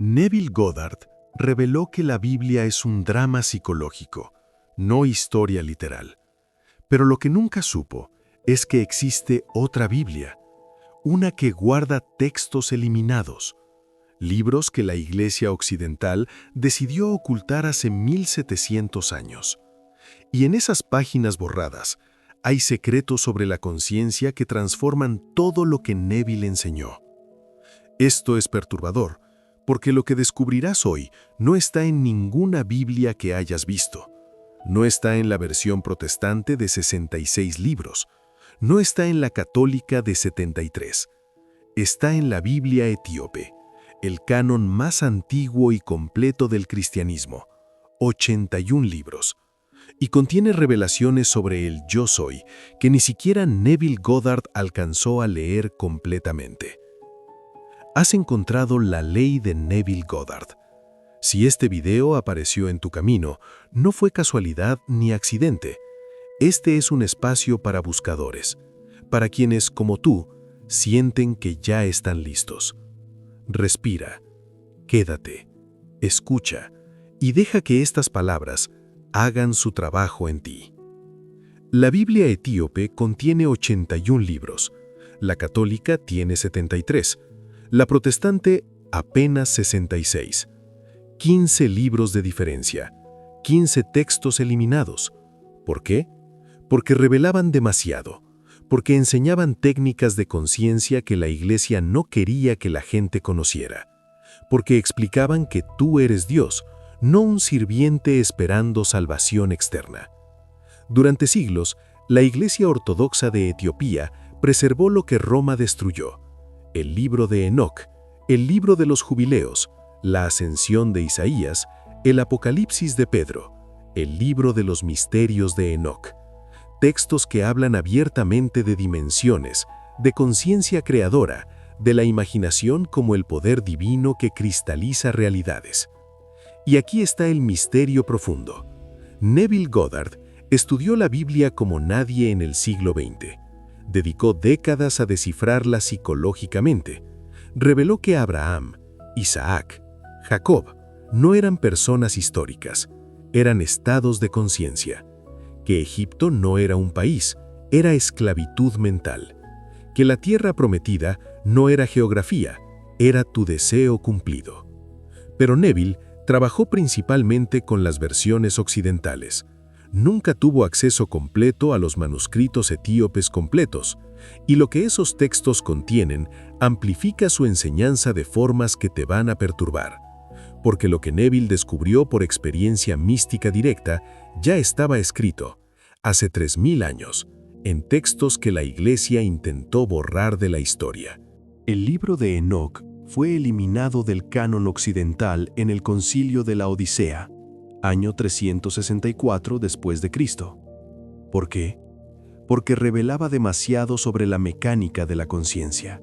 Neville Goddard reveló que la Biblia es un drama psicológico, no historia literal. Pero lo que nunca supo es que existe otra Biblia, una que guarda textos eliminados, libros que la Iglesia Occidental decidió ocultar hace 1700 años. Y en esas páginas borradas hay secretos sobre la conciencia que transforman todo lo que Neville enseñó. Esto es perturbador, porque lo que descubrirás hoy no está en ninguna Biblia que hayas visto. No está en la versión protestante de 66 libros. No está en la católica de 73. Está en la Biblia etíope, el canon más antiguo y completo del cristianismo, 81 libros. Y contiene revelaciones sobre el yo soy que ni siquiera Neville Goddard alcanzó a leer completamente. Has encontrado la ley de Neville Goddard. Si este video apareció en tu camino, no fue casualidad ni accidente. Este es un espacio para buscadores, para quienes, como tú, sienten que ya están listos. Respira, quédate, escucha y deja que estas palabras hagan su trabajo en ti. La Biblia etíope contiene 81 libros, la católica tiene 73, la protestante apenas 66. 15 libros de diferencia, 15 textos eliminados. ¿Por qué? Porque revelaban demasiado, porque enseñaban técnicas de conciencia que la Iglesia no quería que la gente conociera, porque explicaban que tú eres Dios, no un sirviente esperando salvación externa. Durante siglos, la Iglesia Ortodoxa de Etiopía preservó lo que Roma destruyó: el libro de Enoc, el libro de los jubileos, la ascensión de Isaías, el Apocalipsis de Pedro, el libro de los misterios de Enoc. Textos que hablan abiertamente de dimensiones, de conciencia creadora, de la imaginación como el poder divino que cristaliza realidades. Y aquí está el misterio profundo. Neville Goddard estudió la Biblia como nadie en el siglo XX. Dedicó décadas a descifrarla psicológicamente. Reveló que Abraham, Isaac, Jacob no eran personas históricas, eran estados de conciencia. Que Egipto no era un país, era esclavitud mental. Que la tierra prometida no era geografía, era tu deseo cumplido. Pero Neville trabajó principalmente con las versiones occidentales. Nunca tuvo acceso completo a los manuscritos etíopes completos, y lo que esos textos contienen amplifica su enseñanza de formas que te van a perturbar. Porque lo que Neville descubrió por experiencia mística directa ya estaba escrito, hace 3000 años, en textos que la Iglesia intentó borrar de la historia. El libro de Enoc fue eliminado del canon occidental en el Concilio de la Odisea, año 364 después de Cristo. ¿Por qué? Porque revelaba demasiado sobre la mecánica de la conciencia.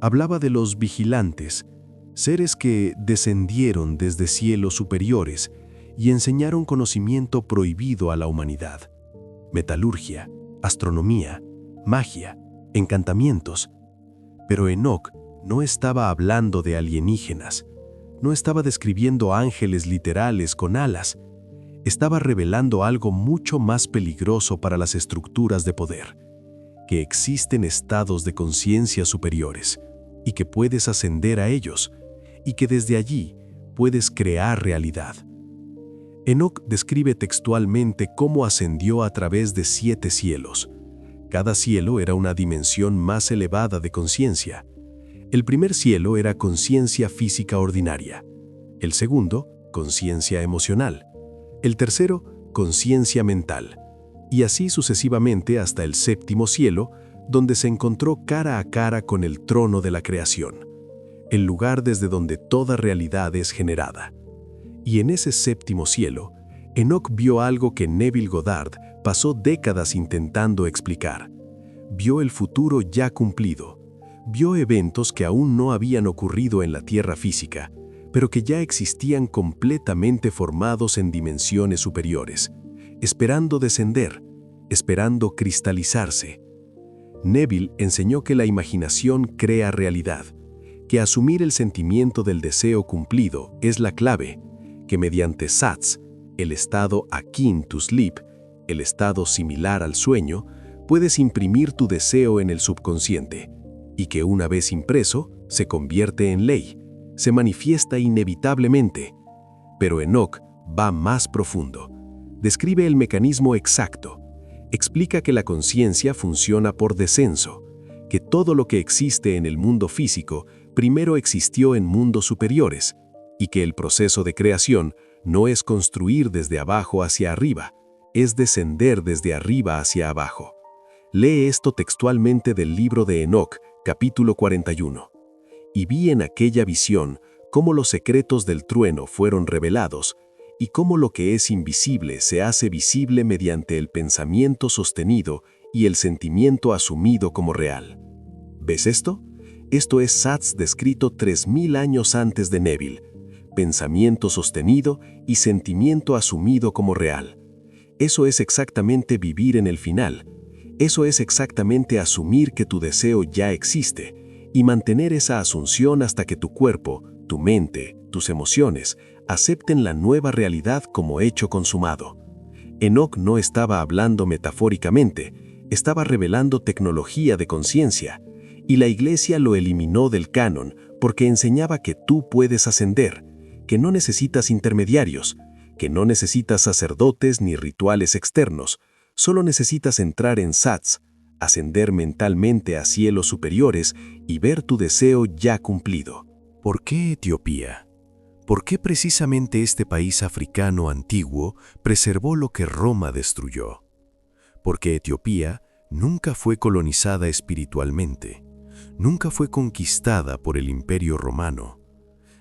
Hablaba de los vigilantes, seres que descendieron desde cielos superiores y enseñaron conocimiento prohibido a la humanidad. Metalurgia, astronomía, magia, encantamientos. Pero Enoc no estaba hablando de alienígenas, no estaba describiendo ángeles literales con alas, estaba revelando algo mucho más peligroso para las estructuras de poder, que existen estados de conciencia superiores y que puedes ascender a ellos, y que desde allí puedes crear realidad. Enoc describe textualmente cómo ascendió a través de 7 cielos. Cada cielo era una dimensión más elevada de conciencia. El primer cielo era conciencia física ordinaria. El segundo, conciencia emocional. El tercero, conciencia mental. Y así sucesivamente hasta el séptimo cielo, donde se encontró cara a cara con el trono de la creación, el lugar desde donde toda realidad es generada. Y en ese séptimo cielo, Enoc vio algo que Neville Goddard pasó décadas intentando explicar. Vio el futuro ya cumplido. Vio eventos que aún no habían ocurrido en la tierra física, pero que ya existían completamente formados en dimensiones superiores, esperando descender, esperando cristalizarse. Neville enseñó que la imaginación crea realidad, que asumir el sentimiento del deseo cumplido es la clave, que mediante SATS, el estado akin to sleep, el estado similar al sueño, puedes imprimir tu deseo en el subconsciente, y que una vez impreso, se convierte en ley, se manifiesta inevitablemente. Pero Enoch va más profundo. Describe el mecanismo exacto. Explica que la conciencia funciona por descenso, que todo lo que existe en el mundo físico primero existió en mundos superiores, y que el proceso de creación no es construir desde abajo hacia arriba, es descender desde arriba hacia abajo. Lee esto textualmente del libro de Enoch, capítulo 41. Y vi en aquella visión cómo los secretos del trueno fueron revelados, y cómo lo que es invisible se hace visible mediante el pensamiento sostenido y el sentimiento asumido como real. ¿Ves esto? Esto es SATS descrito 3000 años antes de Neville. Pensamiento sostenido y sentimiento asumido como real. Eso es exactamente vivir en el final. Eso es exactamente asumir que tu deseo ya existe y mantener esa asunción hasta que tu cuerpo, tu mente, tus emociones acepten la nueva realidad como hecho consumado. Enoch no estaba hablando metafóricamente, estaba revelando tecnología de conciencia, y la Iglesia lo eliminó del canon porque enseñaba que tú puedes ascender, que no necesitas intermediarios, que no necesitas sacerdotes ni rituales externos, solo necesitas entrar en SATS, ascender mentalmente a cielos superiores y ver tu deseo ya cumplido. ¿Por qué Etiopía? ¿Por qué precisamente este país africano antiguo preservó lo que Roma destruyó? Porque Etiopía nunca fue colonizada espiritualmente, nunca fue conquistada por el Imperio Romano.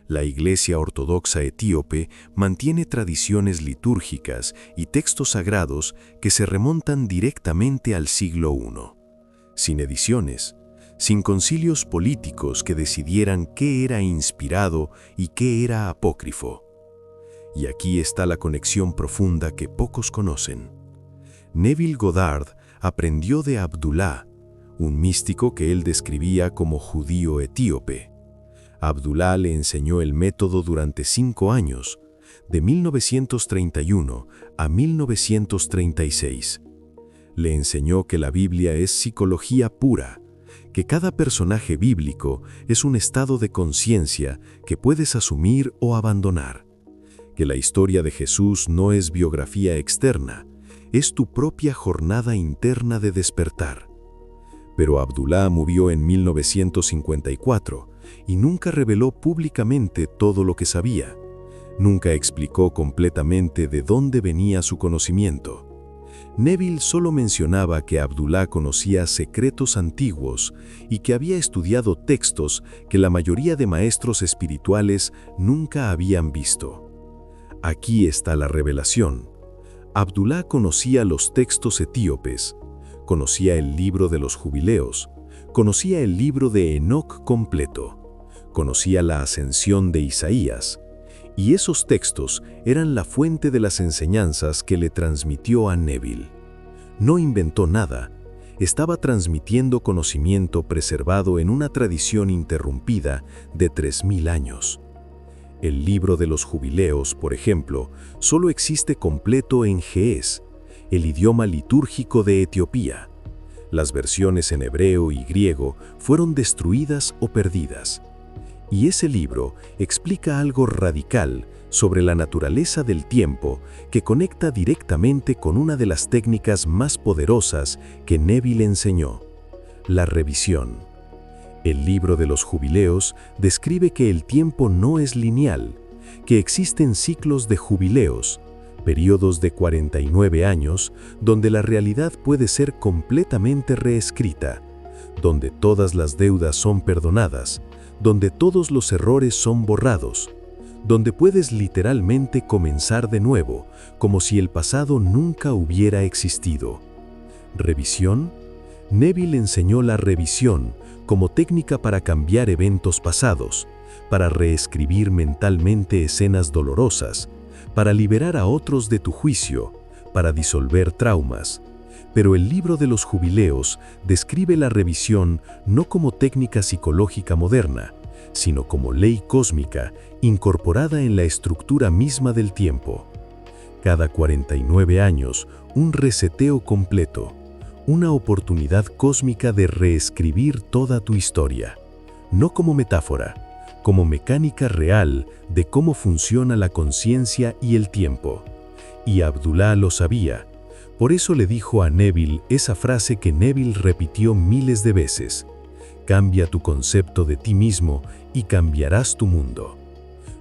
La Iglesia Ortodoxa etíope mantiene tradiciones litúrgicas y textos sagrados que se remontan directamente al siglo I, sin ediciones, sin concilios políticos que decidieran qué era inspirado y qué era apócrifo. Y aquí está la conexión profunda que pocos conocen. Neville Goddard aprendió de Abdullah, un místico que él describía como judío etíope. Abdullah le enseñó el método durante 5 años, de 1931 a 1936. Le enseñó que la Biblia es psicología pura, que cada personaje bíblico es un estado de conciencia que puedes asumir o abandonar, que la historia de Jesús no es biografía externa, es tu propia jornada interna de despertar. Pero Abdullah murió en 1954 y nunca reveló públicamente todo lo que sabía. Nunca explicó completamente de dónde venía su conocimiento. Neville solo mencionaba que Abdullah conocía secretos antiguos y que había estudiado textos que la mayoría de maestros espirituales nunca habían visto. Aquí está la revelación. Abdullah conocía los textos etíopes, conocía el libro de los jubileos, conocía el libro de Enoch completo, conocía la ascensión de Isaías, y esos textos eran la fuente de las enseñanzas que le transmitió a Neville. No inventó nada, estaba transmitiendo conocimiento preservado en una tradición interrumpida de 3000 años. El libro de los jubileos, por ejemplo, solo existe completo en ge'ez, el idioma litúrgico de Etiopía. Las versiones en hebreo y griego fueron destruidas o perdidas. Y ese libro explica algo radical sobre la naturaleza del tiempo que conecta directamente con una de las técnicas más poderosas que Neville enseñó: la revisión. El libro de los jubileos describe que el tiempo no es lineal, que existen ciclos de jubileos, periodos de 49 años, donde la realidad puede ser completamente reescrita, donde todas las deudas son perdonadas, donde todos los errores son borrados, donde puedes literalmente comenzar de nuevo, como si el pasado nunca hubiera existido. ¿Revisión? Neville enseñó la revisión como técnica para cambiar eventos pasados, para reescribir mentalmente escenas dolorosas, para liberar a otros de tu juicio, para disolver traumas. Pero el libro de los jubileos describe la revisión no como técnica psicológica moderna, sino como ley cósmica incorporada en la estructura misma del tiempo. Cada 49 años, un reseteo completo, una oportunidad cósmica de reescribir toda tu historia, no como metáfora, como mecánica real de cómo funciona la conciencia y el tiempo. Y Abdullah lo sabía. Por eso le dijo a Neville esa frase que Neville repitió miles de veces: cambia tu concepto de ti mismo y cambiarás tu mundo.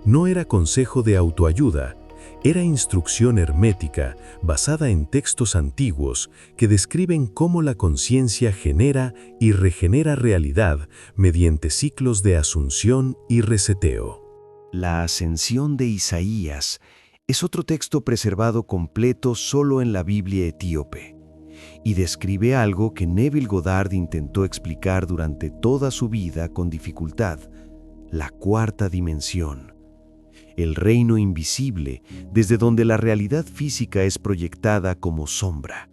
No era consejo de autoayuda, era instrucción hermética basada en textos antiguos que describen cómo la conciencia genera y regenera realidad mediante ciclos de asunción y reseteo. La ascensión de Isaías es otro texto preservado completo solo en la Biblia etíope, y describe algo que Neville Goddard intentó explicar durante toda su vida con dificultad: la cuarta dimensión, el reino invisible desde donde la realidad física es proyectada como sombra.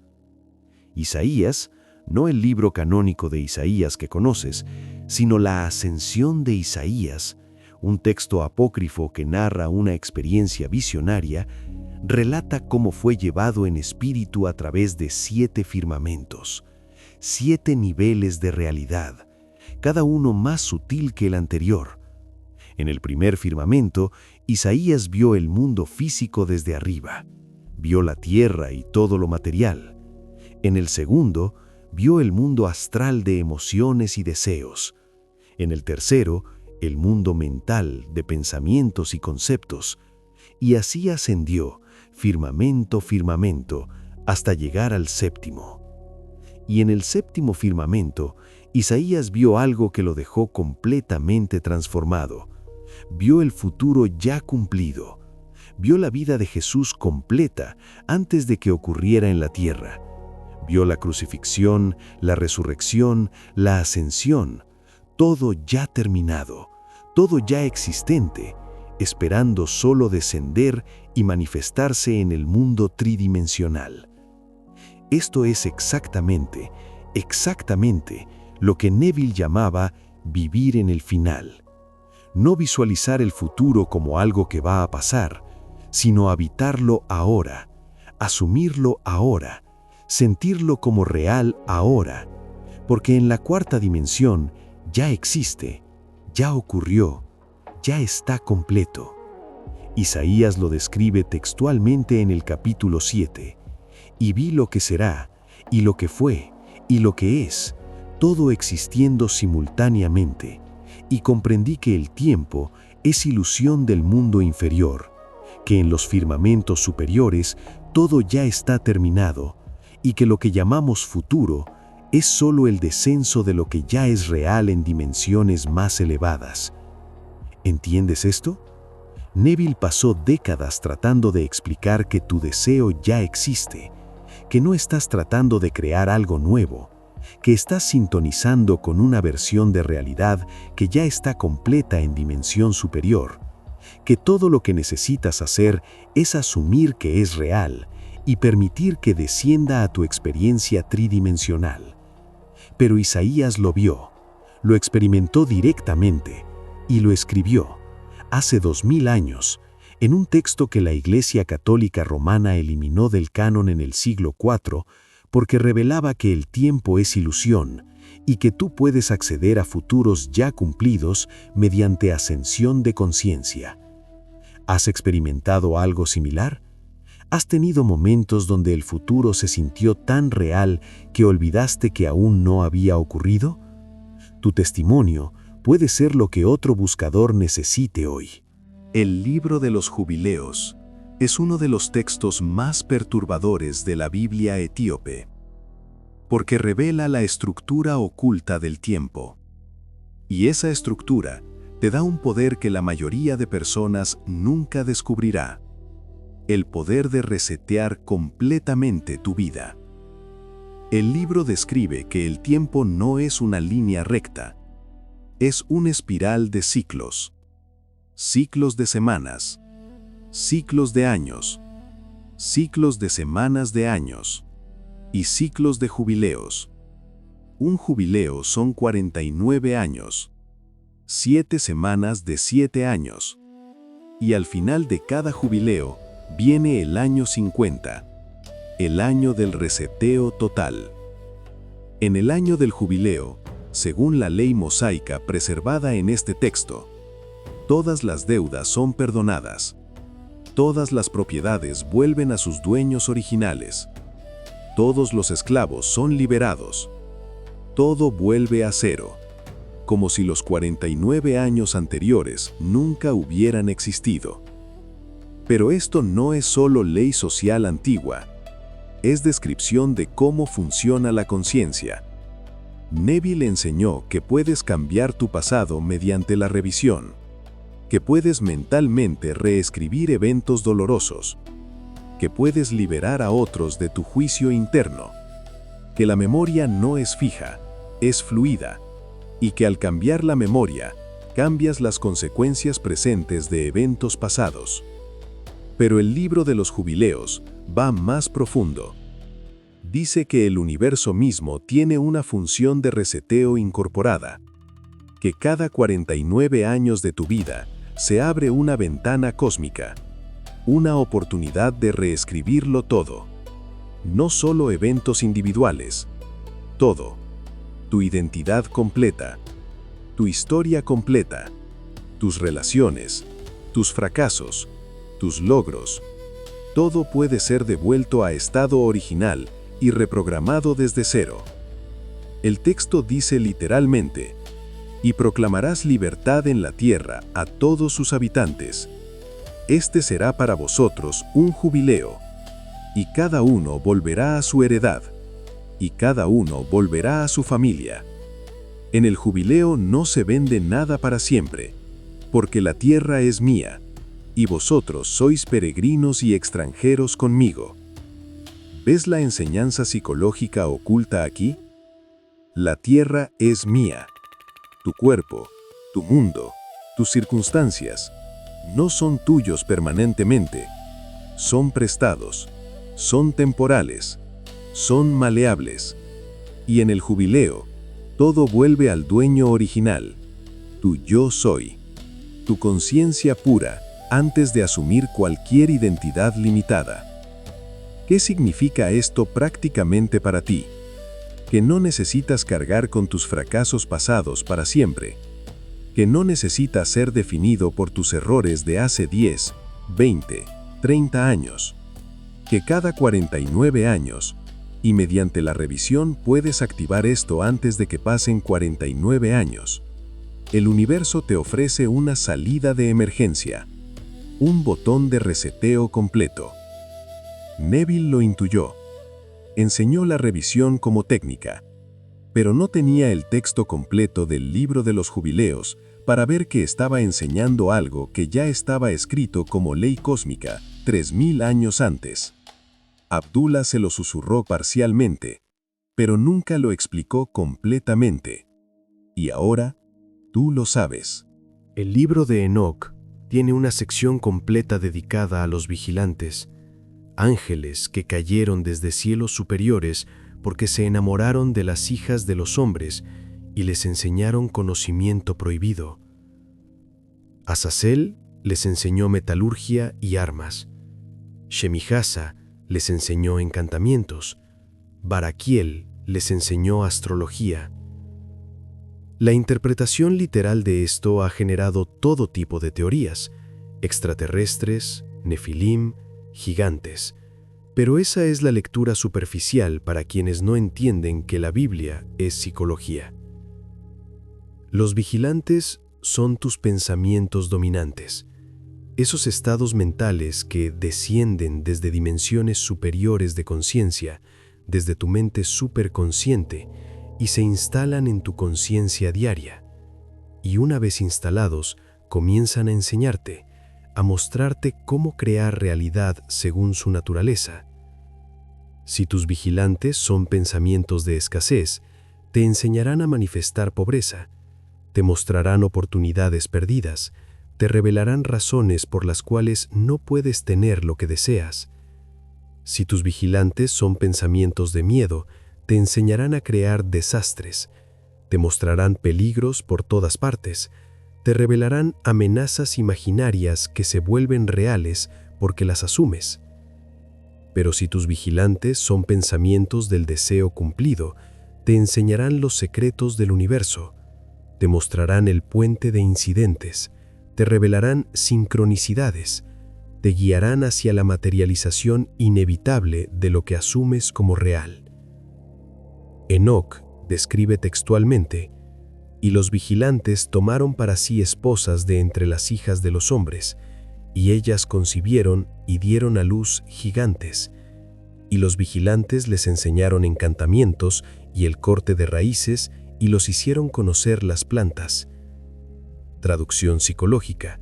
Isaías, no el libro canónico de Isaías que conoces, sino la ascensión de Isaías, un texto apócrifo que narra una experiencia visionaria, relata cómo fue llevado en espíritu a través de 7 firmamentos, 7 niveles de realidad, cada uno más sutil que el anterior. En el primer firmamento, Isaías vio el mundo físico desde arriba, vio la tierra y todo lo material. En el segundo, vio el mundo astral de emociones y deseos. En el tercero, el mundo mental de pensamientos y conceptos. Y así ascendió, firmamento, firmamento, hasta llegar al séptimo. Y en el séptimo firmamento, Isaías vio algo que lo dejó completamente transformado. Vio el futuro ya cumplido. Vio la vida de Jesús completa antes de que ocurriera en la tierra. Vio la crucifixión, la resurrección, la ascensión, todo ya terminado, todo ya existente, esperando solo descender y manifestarse en el mundo tridimensional. Esto es exactamente lo que Neville llamaba vivir en el final. No visualizar el futuro como algo que va a pasar, sino habitarlo ahora, asumirlo ahora, sentirlo como real ahora, porque en la cuarta dimensión ya existe, ya ocurrió, ya está completo. Isaías lo describe textualmente en el capítulo 7. Y vi lo que será, y lo que fue, y lo que es, todo existiendo simultáneamente, y comprendí que el tiempo es ilusión del mundo inferior, que en los firmamentos superiores todo ya está terminado, y que lo que llamamos futuro es solo el descenso de lo que ya es real en dimensiones más elevadas. ¿Entiendes esto? Neville pasó décadas tratando de explicar que tu deseo ya existe, que no estás tratando de crear algo nuevo, que estás sintonizando con una versión de realidad que ya está completa en dimensión superior, que todo lo que necesitas hacer es asumir que es real y permitir que descienda a tu experiencia tridimensional. Pero Isaías lo vio, lo experimentó directamente y lo escribió, hace 2000 años, en un texto que la Iglesia Católica Romana eliminó del canon en el siglo IV porque revelaba que el tiempo es ilusión y que tú puedes acceder a futuros ya cumplidos mediante ascensión de conciencia. ¿Has experimentado algo similar? ¿Has tenido momentos donde el futuro se sintió tan real que olvidaste que aún no había ocurrido? Tu testimonio puede ser lo que otro buscador necesite hoy. El libro de los jubileos es uno de los textos más perturbadores de la Biblia etíope, porque revela la estructura oculta del tiempo. Y esa estructura te da un poder que la mayoría de personas nunca descubrirá: el poder de resetear completamente tu vida. El libro describe que el tiempo no es una línea recta, es una espiral de ciclos. Ciclos de semanas, ciclos de años, ciclos de semanas de años y ciclos de jubileos. Un jubileo son 49 años. 7 semanas de 7 años. Y al final de cada jubileo viene el año 50, el año del reseteo total. En el año del jubileo, según la ley mosaica preservada en este texto, todas las deudas son perdonadas. Todas las propiedades vuelven a sus dueños originales. Todos los esclavos son liberados. Todo vuelve a cero, como si los 49 años anteriores nunca hubieran existido. Pero esto no es solo ley social antigua, es descripción de cómo funciona la conciencia. Neville enseñó que puedes cambiar tu pasado mediante la revisión, que puedes mentalmente reescribir eventos dolorosos, que puedes liberar a otros de tu juicio interno, que la memoria no es fija, es fluida, y que al cambiar la memoria, cambias las consecuencias presentes de eventos pasados. Pero el libro de los jubileos va más profundo. Dice que el universo mismo tiene una función de reseteo incorporada, que cada 49 años de tu vida se abre una ventana cósmica, una oportunidad de reescribirlo todo. No solo eventos individuales, todo. Tu identidad completa, tu historia completa, tus relaciones, tus fracasos, tus logros. Todo puede ser devuelto a estado original y reprogramado desde cero. El texto dice literalmente, y proclamarás libertad en la tierra a todos sus habitantes. Este será para vosotros un jubileo, y cada uno volverá a su heredad, y cada uno volverá a su familia. En el jubileo no se vende nada para siempre, porque la tierra es mía, y vosotros sois peregrinos y extranjeros conmigo. ¿Ves la enseñanza psicológica oculta aquí? La tierra es mía. Tu cuerpo, tu mundo, tus circunstancias, no son tuyos permanentemente. Son prestados, son temporales, son maleables. Y en el jubileo, todo vuelve al dueño original, tu yo soy, tu conciencia pura, antes de asumir cualquier identidad limitada. ¿Qué significa esto prácticamente para ti? Que no necesitas cargar con tus fracasos pasados para siempre, que no necesitas ser definido por tus errores de hace 10, 20, 30 años, que cada 49 años, y mediante la revisión puedes activar esto antes de que pasen 49 años. El universo te ofrece una salida de emergencia, un botón de reseteo completo. Neville lo intuyó. Enseñó la revisión como técnica, pero no tenía el texto completo del libro de los jubileos para ver que estaba enseñando algo que ya estaba escrito como ley cósmica 3000 años antes. Abdullah se lo susurró parcialmente, pero nunca lo explicó completamente. Y ahora, tú lo sabes. El libro de Enoc tiene una sección completa dedicada a los vigilantes, ángeles que cayeron desde cielos superiores porque se enamoraron de las hijas de los hombres y les enseñaron conocimiento prohibido. Azazel les enseñó metalurgia y armas. Shemijasa les enseñó encantamientos. Baraquiel les enseñó astrología. La interpretación literal de esto ha generado todo tipo de teorías, extraterrestres, nefilim, gigantes, pero esa es la lectura superficial para quienes no entienden que la Biblia es psicología. Los vigilantes son tus pensamientos dominantes, esos estados mentales que descienden desde dimensiones superiores de conciencia, desde tu mente superconsciente, y se instalan en tu conciencia diaria. Y una vez instalados, comienzan a enseñarte, a mostrarte cómo crear realidad según su naturaleza. Si tus vigilantes son pensamientos de escasez, te enseñarán a manifestar pobreza, te mostrarán oportunidades perdidas, te revelarán razones por las cuales no puedes tener lo que deseas. Si tus vigilantes son pensamientos de miedo, te enseñarán a crear desastres, te mostrarán peligros por todas partes, te revelarán amenazas imaginarias que se vuelven reales porque las asumes. Pero si tus vigilantes son pensamientos del deseo cumplido, te enseñarán los secretos del universo, te mostrarán el puente de incidentes, te revelarán sincronicidades, te guiarán hacia la materialización inevitable de lo que asumes como real. Enoc describe textualmente: «Y los vigilantes tomaron para sí esposas de entre las hijas de los hombres, y ellas concibieron y dieron a luz gigantes. Y los vigilantes les enseñaron encantamientos y el corte de raíces, y los hicieron conocer las plantas». Traducción psicológica: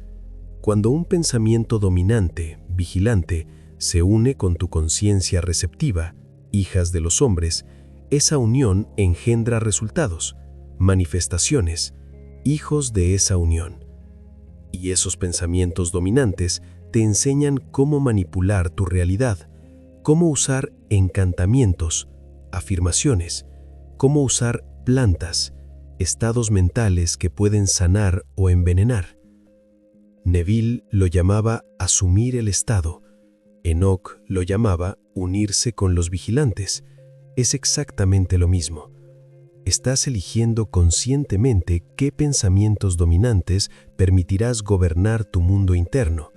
cuando un pensamiento dominante, vigilante, se une con tu conciencia receptiva, hijas de los hombres, esa unión engendra resultados, manifestaciones, hijos de esa unión. Y esos pensamientos dominantes te enseñan cómo manipular tu realidad, cómo usar encantamientos, afirmaciones, cómo usar plantas, estados mentales que pueden sanar o envenenar. Neville lo llamaba asumir el estado. Enoc lo llamaba unirse con los vigilantes. Es exactamente lo mismo. Estás eligiendo conscientemente qué pensamientos dominantes permitirás gobernar tu mundo interno.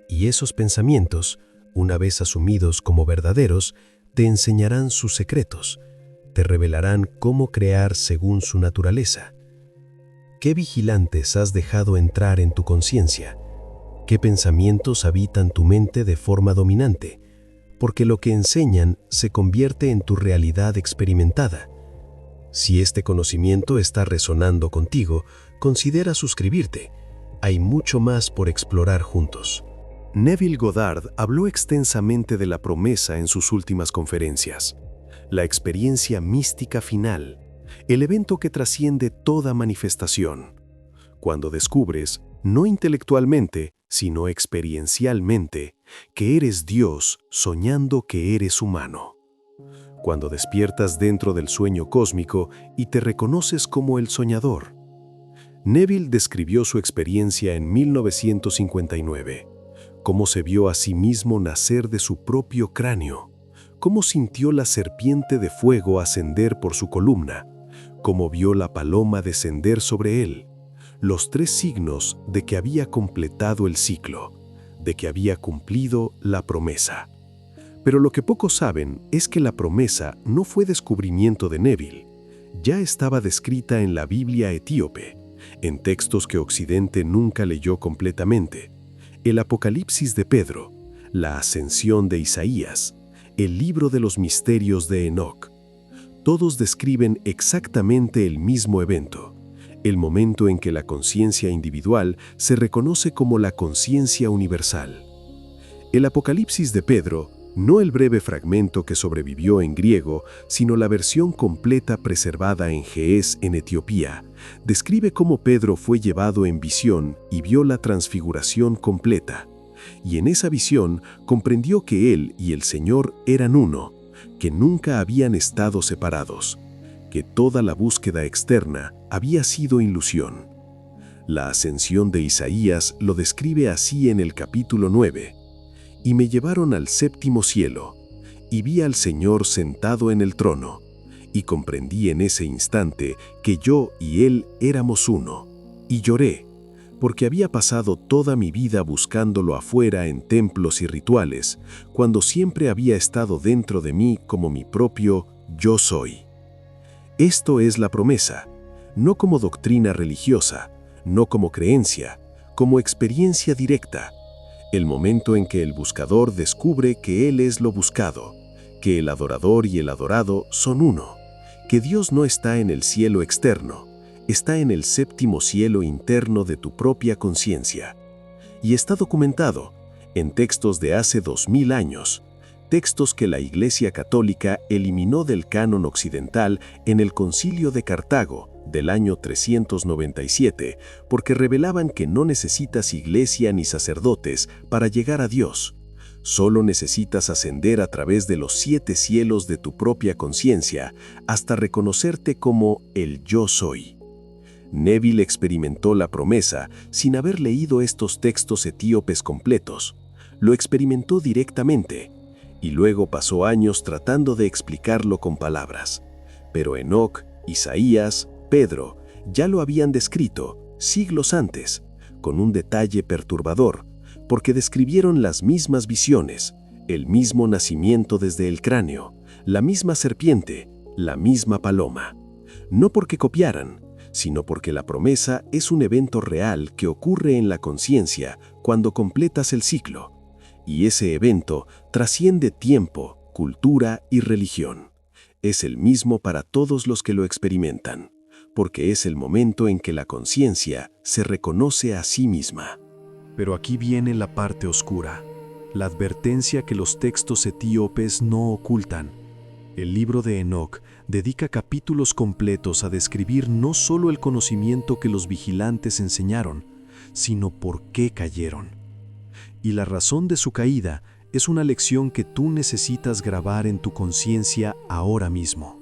Y esos pensamientos, una vez asumidos como verdaderos, te enseñarán sus secretos, te revelarán cómo crear según su naturaleza. ¿Qué vigilantes has dejado entrar en tu conciencia? ¿Qué pensamientos habitan tu mente de forma dominante? Porque lo que enseñan se convierte en tu realidad experimentada. Si este conocimiento está resonando contigo, considera suscribirte. Hay mucho más por explorar juntos. Neville Goddard habló extensamente de la promesa en sus últimas conferencias. La experiencia mística final, el evento que trasciende toda manifestación. Cuando descubres, no intelectualmente, sino experiencialmente, que eres Dios soñando que eres humano. Cuando despiertas dentro del sueño cósmico y te reconoces como el soñador. Neville describió su experiencia en 1959, cómo se vio a sí mismo nacer de su propio cráneo, cómo sintió la serpiente de fuego ascender por su columna, cómo vio la paloma descender sobre él, los 3 signos de que había completado el ciclo, de que había cumplido la promesa. Pero lo que pocos saben es que la promesa no fue descubrimiento de Neville. Ya estaba descrita en la Biblia etíope, en textos que Occidente nunca leyó completamente. El Apocalipsis de Pedro, la Ascensión de Isaías, el libro de los misterios de Enoc. Todos describen exactamente el mismo evento, el momento en que la conciencia individual se reconoce como la conciencia universal. El Apocalipsis de Pedro, no el breve fragmento que sobrevivió en griego, sino la versión completa preservada en Ge'ez en Etiopía, describe cómo Pedro fue llevado en visión y vio la transfiguración completa. Y en esa visión comprendió que él y el Señor eran uno, que nunca habían estado separados, que toda la búsqueda externa había sido ilusión. La ascensión de Isaías lo describe así en el capítulo 9. Y me llevaron al 7º cielo, y vi al Señor sentado en el trono, y comprendí en ese instante que yo y Él éramos uno, y lloré, porque había pasado toda mi vida buscándolo afuera en templos y rituales, cuando siempre había estado dentro de mí como mi propio yo soy. Esto es la promesa, no como doctrina religiosa, no como creencia, como experiencia directa. El momento en que el buscador descubre que él es lo buscado, que el adorador y el adorado son uno, que Dios no está en el cielo externo, está en el 7º cielo interno de tu propia conciencia. Y está documentado en textos de hace 2000 años, textos que la Iglesia Católica eliminó del canon occidental en el Concilio de Cartago del año 397, porque revelaban que no necesitas iglesia ni sacerdotes para llegar a Dios. Solo necesitas ascender a través de los 7 cielos de tu propia conciencia hasta reconocerte como el yo soy. Neville experimentó la promesa sin haber leído estos textos etíopes completos. Lo experimentó directamente, y luego pasó años tratando de explicarlo con palabras. Pero Enoc, Isaías, Pedro ya lo habían descrito siglos antes, con un detalle perturbador, porque describieron las mismas visiones, el mismo nacimiento desde el cráneo, la misma serpiente, la misma paloma. No porque copiaran, sino porque la promesa es un evento real que ocurre en la conciencia cuando completas el ciclo, y ese evento trasciende tiempo, cultura y religión. Es el mismo para todos los que lo experimentan, porque es el momento en que la conciencia se reconoce a sí misma. Pero aquí viene la parte oscura, la advertencia que los textos etíopes no ocultan. El libro de Enoc dedica capítulos completos a describir no solo el conocimiento que los vigilantes enseñaron, sino por qué cayeron. Y la razón de su caída es una lección que tú necesitas grabar en tu conciencia ahora mismo.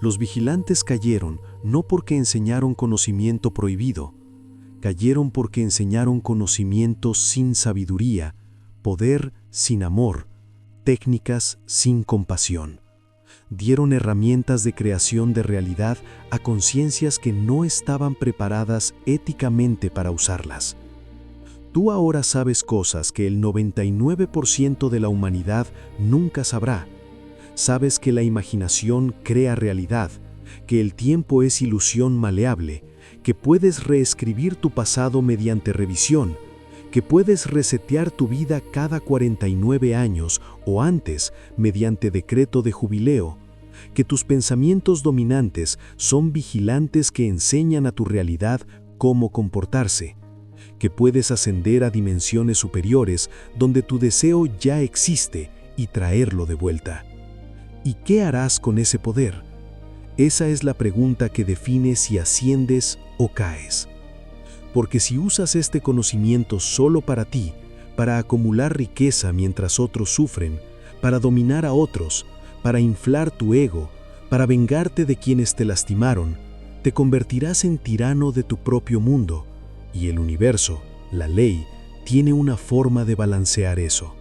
Los vigilantes cayeron no porque enseñaron conocimiento prohibido, cayeron porque enseñaron conocimiento sin sabiduría, poder sin amor, técnicas sin compasión. Dieron herramientas de creación de realidad a conciencias que no estaban preparadas éticamente para usarlas. Tú ahora sabes cosas que el 99% de la humanidad nunca sabrá. Sabes que la imaginación crea realidad, que el tiempo es ilusión maleable, que puedes reescribir tu pasado mediante revisión, que puedes resetear tu vida cada 49 años o antes mediante decreto de jubileo, que tus pensamientos dominantes son vigilantes que enseñan a tu realidad cómo comportarse, que puedes ascender a dimensiones superiores donde tu deseo ya existe y traerlo de vuelta. ¿Y qué harás con ese poder? Esa es la pregunta que define si asciendes o caes. Porque si usas este conocimiento solo para ti, para acumular riqueza mientras otros sufren, para dominar a otros, para inflar tu ego, para vengarte de quienes te lastimaron, te convertirás en tirano de tu propio mundo, y el universo, la ley, tiene una forma de balancear eso.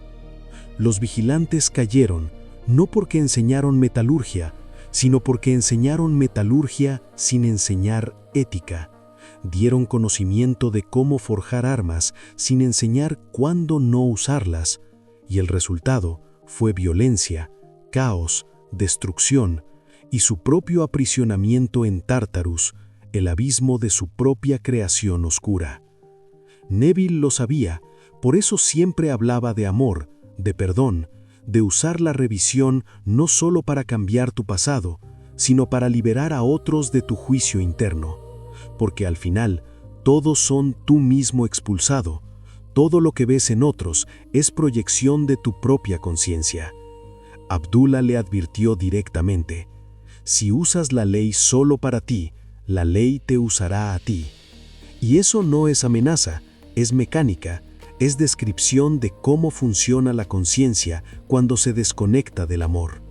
Los vigilantes cayeron no porque enseñaron metalurgia, sino porque enseñaron metalurgia sin enseñar ética. Dieron conocimiento de cómo forjar armas sin enseñar cuándo no usarlas, y el resultado fue violencia, caos, destrucción y su propio aprisionamiento en Tartarus, el abismo de su propia creación oscura. Neville lo sabía, por eso siempre hablaba de amor, de perdón, de usar la revisión no solo para cambiar tu pasado, sino para liberar a otros de tu juicio interno, porque al final todos son tú mismo expulsado, todo lo que ves en otros es proyección de tu propia conciencia. Abdullah le advirtió directamente: si usas la ley solo para ti, la ley te usará a ti. Y eso no es amenaza, es mecánica, es descripción de cómo funciona la conciencia cuando se desconecta del amor.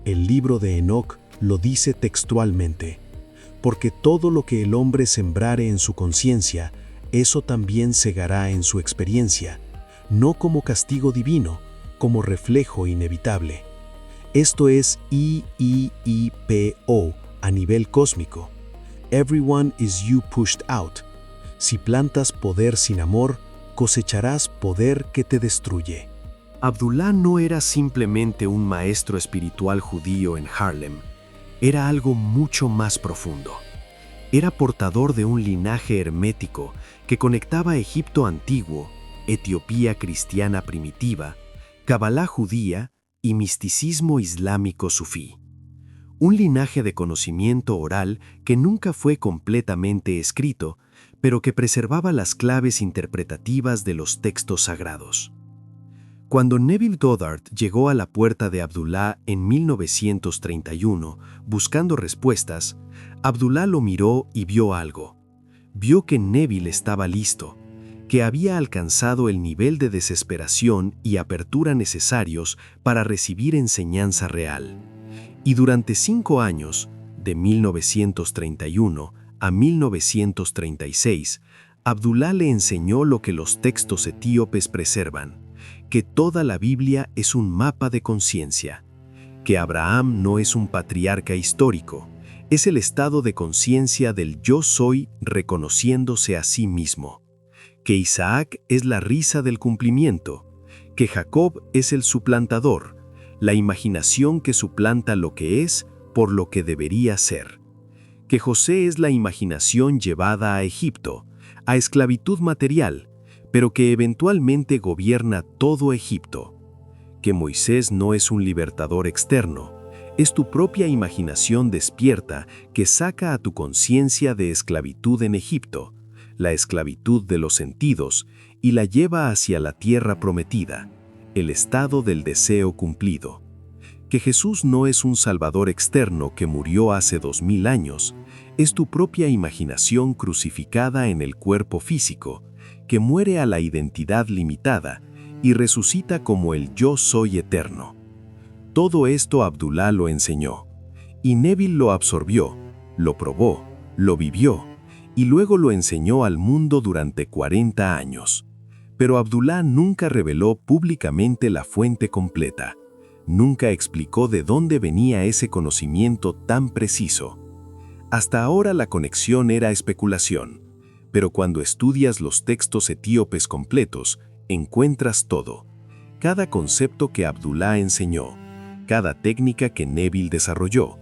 El libro de Enoc lo dice textualmente: porque todo lo que el hombre sembrare en su conciencia, eso también segará en su experiencia, no como castigo divino, como reflejo inevitable. Esto es IIIPO a nivel cósmico. Everyone is you pushed out. Si plantas poder sin amor, cosecharás poder que te destruye. Abdullah no era simplemente un maestro espiritual judío en Harlem, era algo mucho más profundo. Era portador de un linaje hermético que conectaba Egipto antiguo, Etiopía cristiana primitiva, Cabalá judía y misticismo islámico sufí. Un linaje de conocimiento oral que nunca fue completamente escrito, pero que preservaba las claves interpretativas de los textos sagrados. Cuando Neville Goddard llegó a la puerta de Abdullah en 1931 buscando respuestas, Abdullah lo miró y vio algo. Vio que Neville estaba listo, que había alcanzado el nivel de desesperación y apertura necesarios para recibir enseñanza real. Y durante 5 años, de 1931 a 1936, Abdullah le enseñó lo que los textos etíopes preservan, que toda la Biblia es un mapa de conciencia, que Abraham no es un patriarca histórico, es el estado de conciencia del yo soy reconociéndose a sí mismo, que Isaac es la risa del cumplimiento, que Jacob es el suplantador, la imaginación que suplanta lo que es por lo que debería ser, que José es la imaginación llevada a Egipto, a esclavitud material, pero que eventualmente gobierna todo Egipto, que Moisés no es un libertador externo, es tu propia imaginación despierta que saca a tu conciencia de esclavitud en Egipto, la esclavitud de los sentidos, y la lleva hacia la tierra prometida, el estado del deseo cumplido. Que Jesús no es un salvador externo que murió hace 2000 años, es tu propia imaginación crucificada en el cuerpo físico, que muere a la identidad limitada y resucita como el yo soy eterno. Todo esto Abdullah lo enseñó, y Neville lo absorbió, lo probó, lo vivió, y luego lo enseñó al mundo durante 40 años. Pero Abdullah nunca reveló públicamente la fuente completa, nunca explicó de dónde venía ese conocimiento tan preciso. Hasta ahora la conexión era especulación, pero cuando estudias los textos etíopes completos, encuentras todo. Cada concepto que Abdullah enseñó, cada técnica que Neville desarrolló,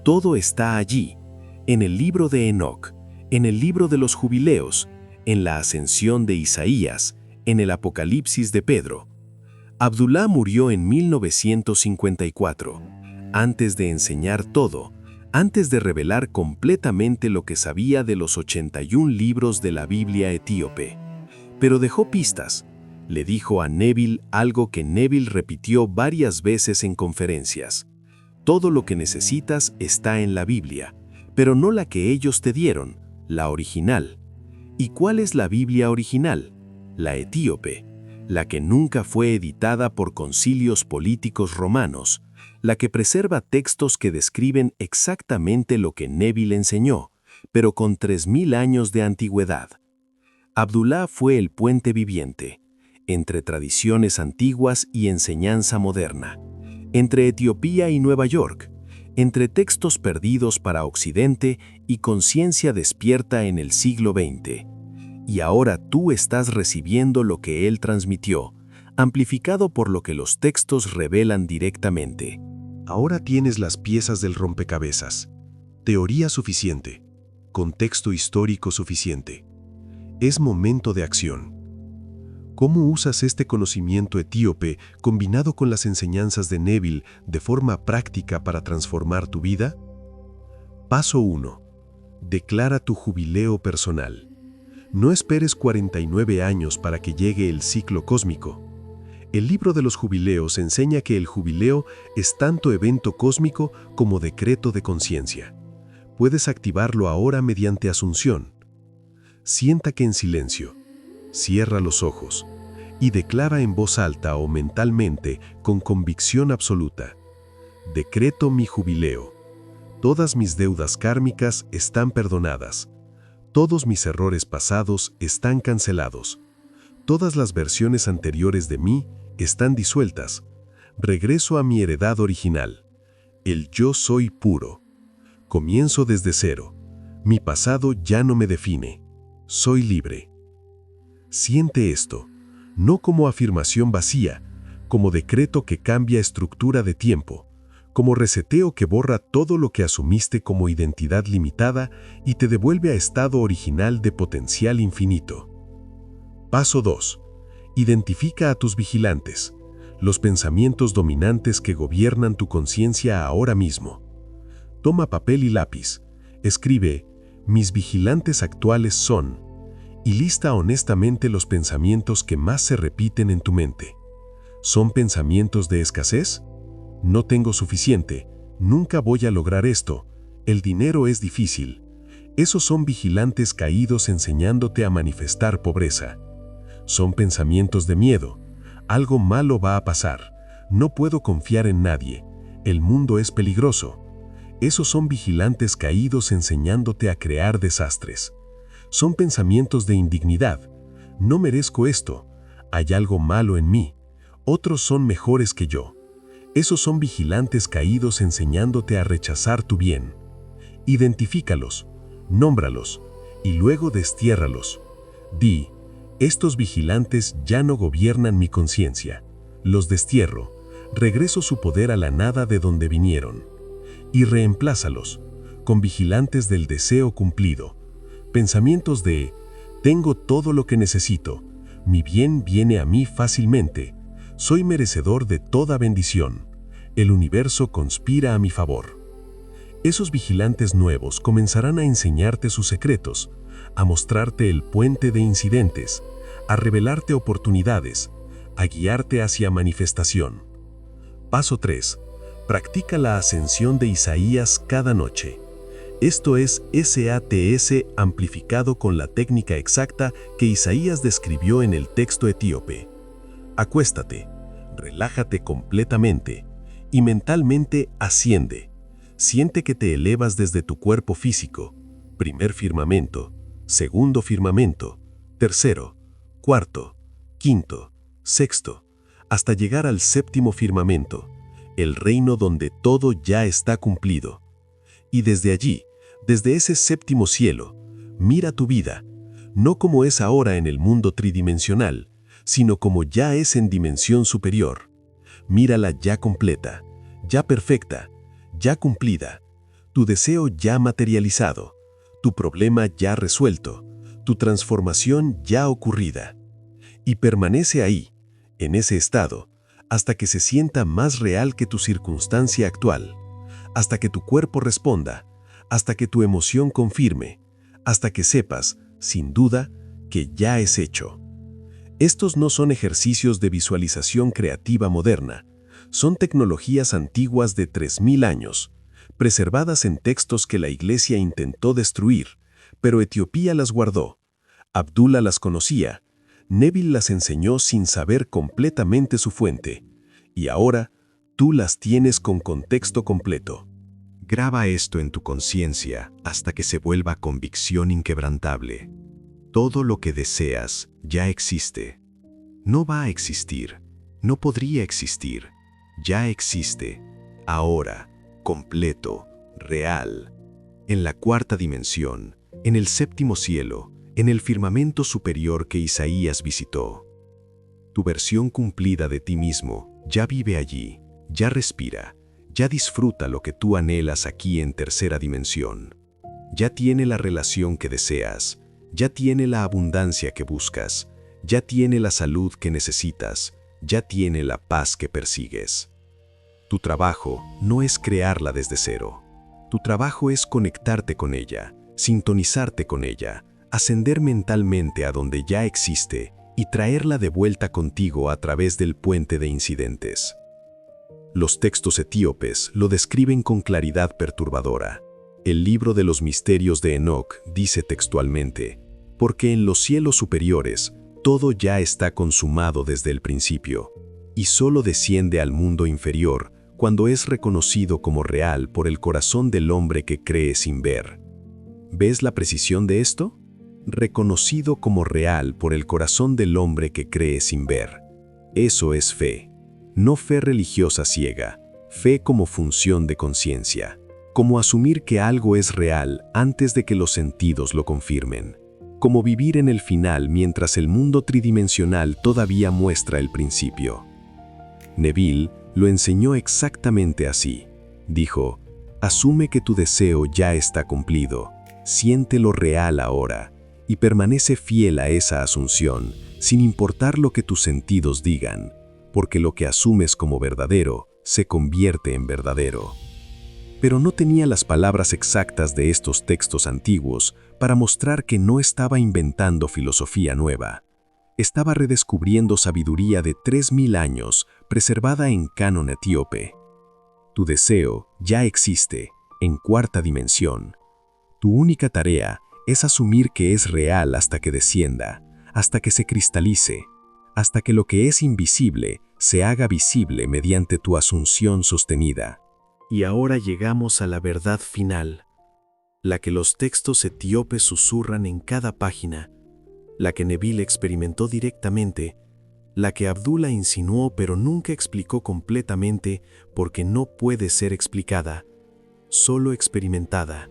todo está allí, en el libro de Enoc, en el libro de los jubileos, en la ascensión de Isaías, en el Apocalipsis de Pedro. Abdullah murió en 1954, antes de enseñar todo, antes de revelar completamente lo que sabía de los 81 libros de la Biblia etíope. Pero dejó pistas. Le dijo a Neville algo que Neville repitió varias veces en conferencias. Todo lo que necesitas está en la Biblia, pero no la que ellos te dieron, la original. ¿Y cuál es la Biblia original? La etíope, la que nunca fue editada por concilios políticos romanos, la que preserva textos que describen exactamente lo que Neville enseñó, pero con 3000 años de antigüedad. Abdullah fue el puente viviente, entre tradiciones antiguas y enseñanza moderna, entre Etiopía y Nueva York, entre textos perdidos para Occidente y conciencia despierta en el siglo XX. Y ahora tú estás recibiendo lo que él transmitió, amplificado por lo que los textos revelan directamente. Ahora tienes las piezas del rompecabezas. Teoría suficiente. Contexto histórico suficiente. Es momento de acción. ¿Cómo usas este conocimiento etíope combinado con las enseñanzas de Neville de forma práctica para transformar tu vida? Paso 1. Declara tu jubileo personal. No esperes 49 años para que llegue el ciclo cósmico. El libro de los jubileos enseña que el jubileo es tanto evento cósmico como decreto de conciencia. Puedes activarlo ahora mediante asunción. Siéntate en silencio, cierra los ojos y declara en voz alta o mentalmente con convicción absoluta: decreto mi jubileo. Todas mis deudas kármicas están perdonadas. Todos mis errores pasados están cancelados. Todas las versiones anteriores de mí están disueltas. Regreso a mi heredad original. El yo soy puro. Comienzo desde cero. Mi pasado ya no me define. Soy libre. Siente esto, no como afirmación vacía, como decreto que cambia estructura de tiempo, como reseteo que borra todo lo que asumiste como identidad limitada y te devuelve a estado original de potencial infinito. Paso 2. Identifica a tus vigilantes, los pensamientos dominantes que gobiernan tu conciencia ahora mismo. Toma papel y lápiz, escribe: mis vigilantes actuales son, y lista honestamente los pensamientos que más se repiten en tu mente. ¿Son pensamientos de escasez? No tengo suficiente, nunca voy a lograr esto, el dinero es difícil. Esos son vigilantes caídos enseñándote a manifestar pobreza. Son pensamientos de miedo, algo malo va a pasar, no puedo confiar en nadie, el mundo es peligroso. Esos son vigilantes caídos enseñándote a crear desastres. Son pensamientos de indignidad. No merezco esto. Hay algo malo en mí. Otros son mejores que yo. Esos son vigilantes caídos enseñándote a rechazar tu bien. Identifícalos, nómbralos y luego destiérralos. Di, estos vigilantes ya no gobiernan mi conciencia. Los destierro, regreso su poder a la nada de donde vinieron. Y reemplázalos con vigilantes del deseo cumplido. Pensamientos de, tengo todo lo que necesito, mi bien viene a mí fácilmente, soy merecedor de toda bendición, el universo conspira a mi favor. Esos vigilantes nuevos comenzarán a enseñarte sus secretos, a mostrarte el puente de incidentes, a revelarte oportunidades, a guiarte hacia manifestación. Paso 3. Practica la ascensión de Isaías cada noche. Esto es SATS amplificado con la técnica exacta que Isaías describió en el texto etíope. Acuéstate, relájate completamente y mentalmente asciende. Siente que te elevas desde tu cuerpo físico, primer firmamento, segundo firmamento, tercero, cuarto, quinto, sexto, hasta llegar al séptimo firmamento, el reino donde todo ya está cumplido. Y desde allí, desde ese séptimo cielo, mira tu vida, no como es ahora en el mundo tridimensional, sino como ya es en dimensión superior. Mírala ya completa, ya perfecta, ya cumplida, tu deseo ya materializado, tu problema ya resuelto, tu transformación ya ocurrida. Y permanece ahí, en ese estado, hasta que se sienta más real que tu circunstancia actual, hasta que tu cuerpo responda, hasta que tu emoción confirme, hasta que sepas, sin duda, que ya es hecho. Estos no son ejercicios de visualización creativa moderna, son tecnologías antiguas de 3000 años, preservadas en textos que la Iglesia intentó destruir, pero Etiopía las guardó. Abdullah las conocía, Neville las enseñó sin saber completamente su fuente, y ahora tú las tienes con contexto completo. Graba esto en tu conciencia hasta que se vuelva convicción inquebrantable. Todo lo que deseas ya existe. No va a existir, no podría existir. Ya existe, ahora, completo, real. En la cuarta dimensión, en el séptimo cielo, en el firmamento superior que Isaías visitó. Tu versión cumplida de ti mismo ya vive allí, ya respira. Ya disfruta lo que tú anhelas aquí en tercera dimensión. Ya tiene la relación que deseas, ya tiene la abundancia que buscas, ya tiene la salud que necesitas, ya tiene la paz que persigues. Tu trabajo no es crearla desde cero. Tu trabajo es conectarte con ella, sintonizarte con ella, ascender mentalmente a donde ya existe y traerla de vuelta contigo a través del puente de incidentes. Los textos etíopes lo describen con claridad perturbadora. El libro de los misterios de Enoc dice textualmente, porque en los cielos superiores todo ya está consumado desde el principio, y solo desciende al mundo inferior cuando es reconocido como real por el corazón del hombre que cree sin ver. ¿Ves la precisión de esto? Reconocido como real por el corazón del hombre que cree sin ver. Eso es fe. No fe religiosa ciega, fe como función de conciencia, como asumir que algo es real antes de que los sentidos lo confirmen, como vivir en el final mientras el mundo tridimensional todavía muestra el principio. Neville lo enseñó exactamente así. Dijo, asume que tu deseo ya está cumplido, siéntelo real ahora, y permanece fiel a esa asunción, sin importar lo que tus sentidos digan, porque lo que asumes como verdadero se convierte en verdadero. Pero no tenía las palabras exactas de estos textos antiguos para mostrar que no estaba inventando filosofía nueva. Estaba redescubriendo sabiduría de 3000 años preservada en canon etíope. Tu deseo ya existe, en cuarta dimensión. Tu única tarea es asumir que es real hasta que descienda, hasta que se cristalice, hasta que lo que es invisible se haga visible mediante tu asunción sostenida. Y ahora llegamos a la verdad final, la que los textos etíopes susurran en cada página, la que Neville experimentó directamente, la que Abdullah insinuó pero nunca explicó completamente porque no puede ser explicada, solo experimentada.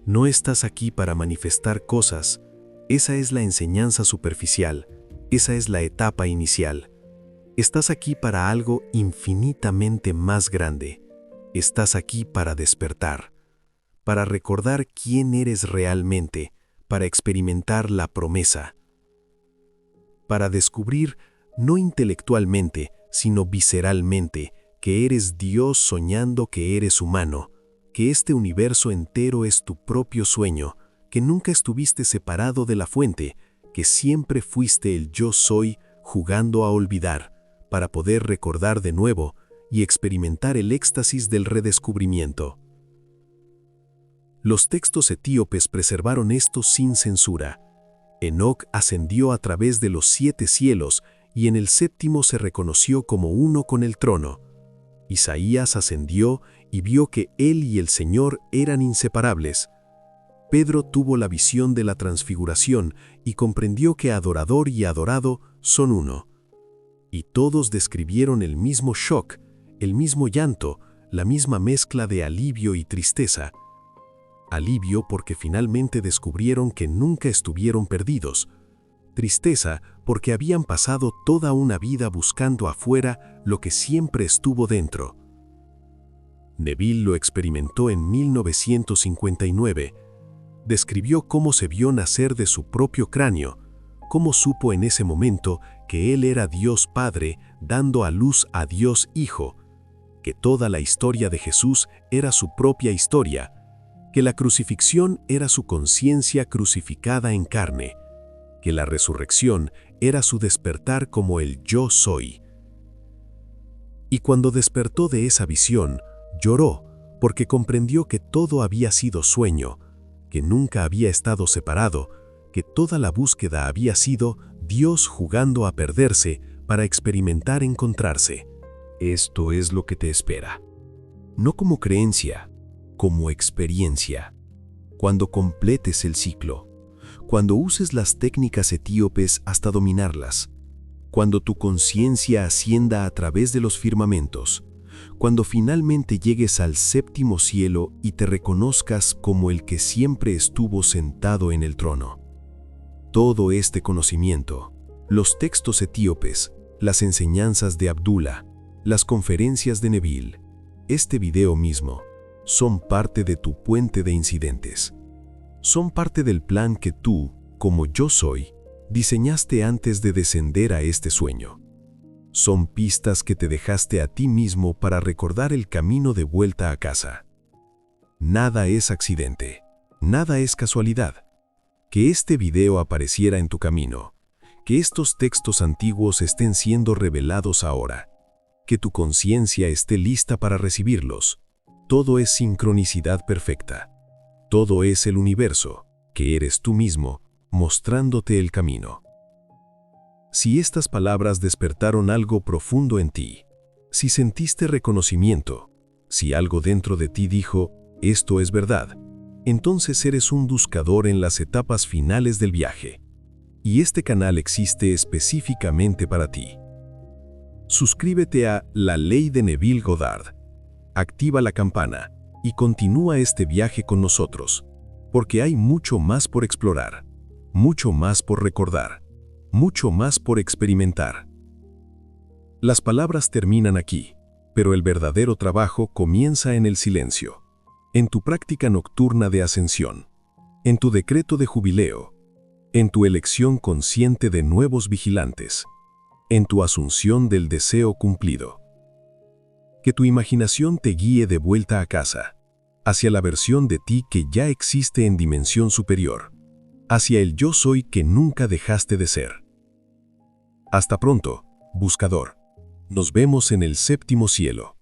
No estás aquí para manifestar cosas, esa es la enseñanza superficial, esa es la etapa inicial. Estás aquí para algo infinitamente más grande. Estás aquí para despertar, para recordar quién eres realmente, para experimentar la promesa, para descubrir, no intelectualmente, sino visceralmente, que eres Dios soñando que eres humano, que este universo entero es tu propio sueño, que nunca estuviste separado de la fuente, que siempre fuiste el yo soy jugando a olvidar, para poder recordar de nuevo y experimentar el éxtasis del redescubrimiento. Los textos etíopes preservaron esto sin censura. Enoc ascendió a través de los 7 cielos y en el 7º se reconoció como uno con el trono. Isaías ascendió y vio que él y el Señor eran inseparables. Pedro tuvo la visión de la transfiguración y comprendió que adorador y adorado son uno. Y todos describieron el mismo shock, el mismo llanto, la misma mezcla de alivio y tristeza. Alivio porque finalmente descubrieron que nunca estuvieron perdidos. Tristeza porque habían pasado toda una vida buscando afuera lo que siempre estuvo dentro. Neville lo experimentó en 1959. Describió cómo se vio nacer de su propio cráneo, cómo supo en ese momento que él era Dios Padre dando a luz a Dios Hijo, que toda la historia de Jesús era su propia historia, que la crucifixión era su conciencia crucificada en carne, que la resurrección era su despertar como el yo soy. Y cuando despertó de esa visión, lloró porque comprendió que todo había sido sueño, que nunca había estado separado, que toda la búsqueda había sido Dios jugando a perderse para experimentar encontrarse. Esto es lo que te espera. No como creencia, como experiencia. Cuando completes el ciclo, cuando uses las técnicas etíopes hasta dominarlas, cuando tu conciencia ascienda a través de los firmamentos, cuando finalmente llegues al 7º cielo y te reconozcas como el que siempre estuvo sentado en el trono. Todo este conocimiento, los textos etíopes, las enseñanzas de Abdullah, las conferencias de Neville, este video mismo, son parte de tu puente de incidentes. Son parte del plan que tú, como yo soy, diseñaste antes de descender a este sueño. Son pistas que te dejaste a ti mismo para recordar el camino de vuelta a casa. Nada es accidente, nada es casualidad. Que este video apareciera en tu camino, que estos textos antiguos estén siendo revelados ahora, que tu conciencia esté lista para recibirlos. Todo es sincronicidad perfecta. Todo es el universo, que eres tú mismo, mostrándote el camino. Si estas palabras despertaron algo profundo en ti, si sentiste reconocimiento, si algo dentro de ti dijo, esto es verdad, entonces eres un buscador en las etapas finales del viaje. Y este canal existe específicamente para ti. Suscríbete a La Ley de Neville Goddard. Activa la campana y continúa este viaje con nosotros, porque hay mucho más por explorar, mucho más por recordar, mucho más por experimentar. Las palabras terminan aquí, pero el verdadero trabajo comienza en el silencio, en tu práctica nocturna de ascensión, en tu decreto de jubileo, en tu elección consciente de nuevos vigilantes, en tu asunción del deseo cumplido. Que tu imaginación te guíe de vuelta a casa, hacia la versión de ti que ya existe en dimensión superior, hacia el yo soy que nunca dejaste de ser. Hasta pronto, buscador. Nos vemos en el 7º cielo.